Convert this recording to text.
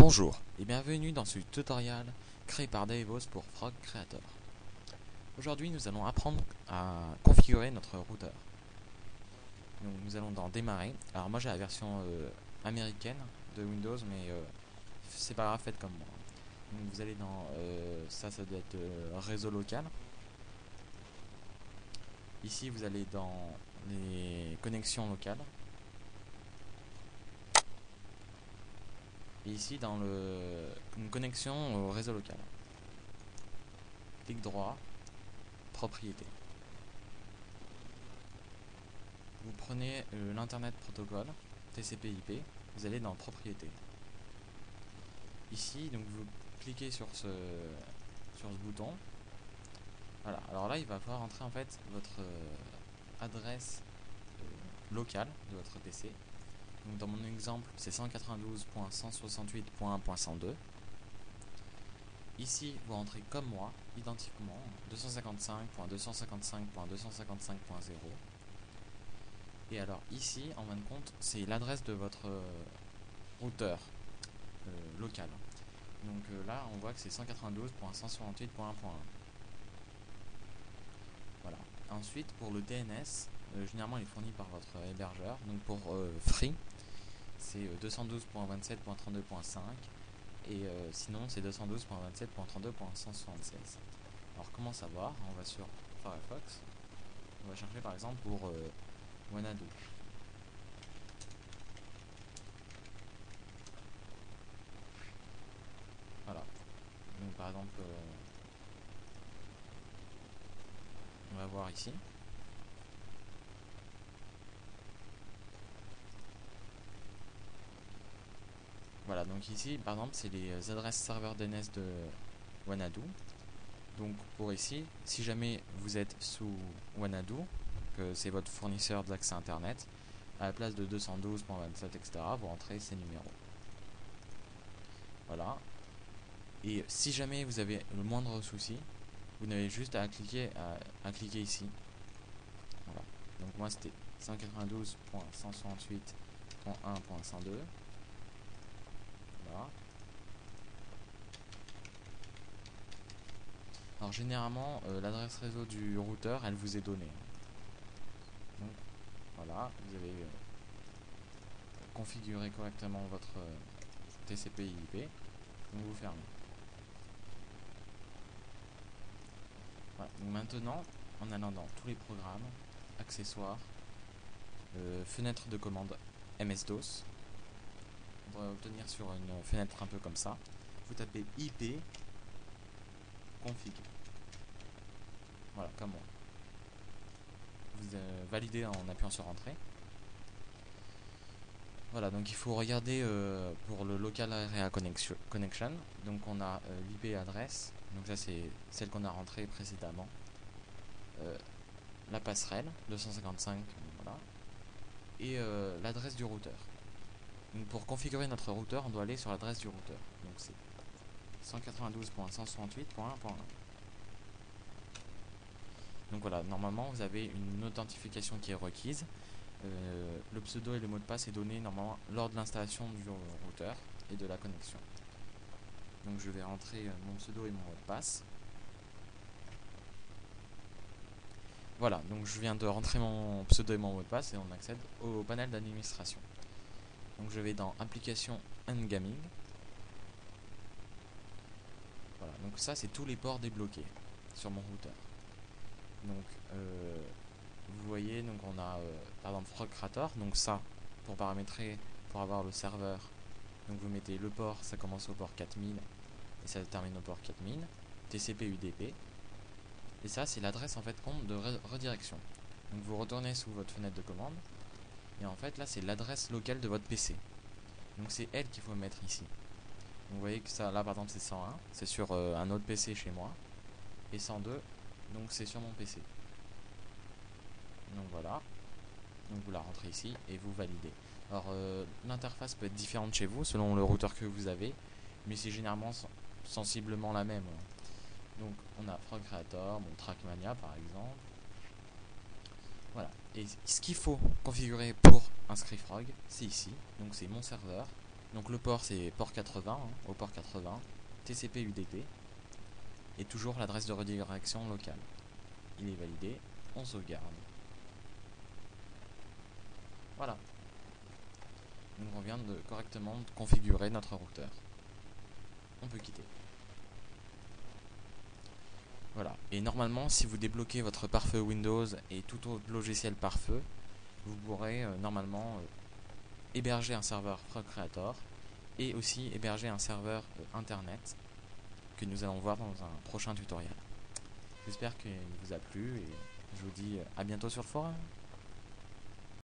Bonjour et bienvenue dans ce tutoriel créé par Davos pour Frog Creator. Aujourd'hui nous allons apprendre à configurer notre routeur. Donc nous allons dans démarrer. Alors moi j'ai la version américaine de Windows, mais c'est pas grave, faites comme moi. Donc vous allez dans ça doit être réseau local. Ici vous allez dans les connexions locales. Et ici dans une connexion au réseau local. Clic droit, propriété. Vous prenez l'Internet Protocol, TCP/IP, vous allez dans propriété. Ici, donc vous cliquez sur ce bouton. Voilà, alors là il va falloir entrer en fait votre adresse locale de votre PC. Donc dans mon exemple c'est 192.168.1.102. Ici vous rentrez comme moi, identiquement 255.255.255.0. Et alors ici en fin de compte c'est l'adresse de votre routeur local. Donc là on voit que c'est 192.168.1.1. Voilà. Ensuite pour le DNS, généralement il est fourni par votre hébergeur. Donc pour Free c'est 212.27.32.5 et sinon c'est 212.27.32.176. Alors comment savoir? On va sur Firefox, on va chercher par exemple pour Wanadu. Voilà. Donc par exemple on va voir ici. Voilà, donc ici par exemple c'est les adresses serveurs DNS de Wanadu. Donc pour ici, si jamais vous êtes sous Wanadu, que c'est votre fournisseur d'accès internet, à la place de 212.27 etc, vous rentrez ces numéros. Voilà. Et si jamais vous avez le moindre souci, vous n'avez juste à cliquer ici. Voilà. Donc moi c'était 192.168.1.102. Voilà. Alors généralement l'adresse réseau du routeur elle vous est donnée. Donc voilà, vous avez configuré correctement votre TCP/IP. Donc vous fermez. Voilà. Donc maintenant, en allant dans tous les programmes, accessoires, fenêtre de commande MS-DOS, on va obtenir sur une fenêtre un peu comme ça. Vous tapez IP config. Voilà, comme moi. Vous validez en appuyant sur entrée. Voilà, donc il faut regarder pour le local area connection. Donc on a l'IP adresse, donc ça c'est celle qu'on a rentrée précédemment. La passerelle 255, voilà, et l'adresse du routeur. Donc pour configurer notre routeur, on doit aller sur l'adresse du routeur. Donc c'est 192.168.1.1. Donc voilà, normalement vous avez une authentification qui est requise. Le pseudo et le mot de passe est donné normalement lors de l'installation du routeur et de la connexion. Donc je vais rentrer mon pseudo et mon mot de passe. Voilà, donc je viens de rentrer mon pseudo et mon mot de passe et on accède au panel d'administration. Donc je vais dans application and gaming. Voilà, donc ça c'est tous les ports débloqués sur mon routeur. Donc vous voyez, donc on a par exemple Frog Creator, donc ça pour paramétrer, pour avoir le serveur, donc vous mettez le port, ça commence au port 4000 et ça termine au port 4000, TCP UDP, et ça c'est l'adresse en fait compte de redirection. Donc vous retournez sous votre fenêtre de commande et en fait là c'est l'adresse locale de votre PC. Donc c'est elle qu'il faut mettre ici. Donc vous voyez que ça là par exemple c'est 101, c'est sur un autre PC chez moi, et 102 donc c'est sur mon PC. Donc voilà, donc vous la rentrez ici et vous validez. Alors l'interface peut être différente chez vous selon le routeur que vous avez, mais c'est généralement sensiblement la même. Donc on a Frog Creator, mon Trackmania par exemple. Voilà, et ce qu'il faut configurer pour inscrire Frog, c'est ici, donc c'est mon serveur. Donc le port c'est port 80, hein, au port 80, TCP UDP, et toujours l'adresse de redirection locale. Il est validé, on sauvegarde. Voilà. Donc on vient de correctement configurer notre routeur. On peut quitter. Voilà. Et normalement, si vous débloquez votre pare-feu Windows et tout autre logiciel pare-feu, vous pourrez normalement héberger un serveur Frog-Creator et aussi héberger un serveur internet que nous allons voir dans un prochain tutoriel. J'espère qu'il vous a plu et je vous dis à bientôt sur le forum.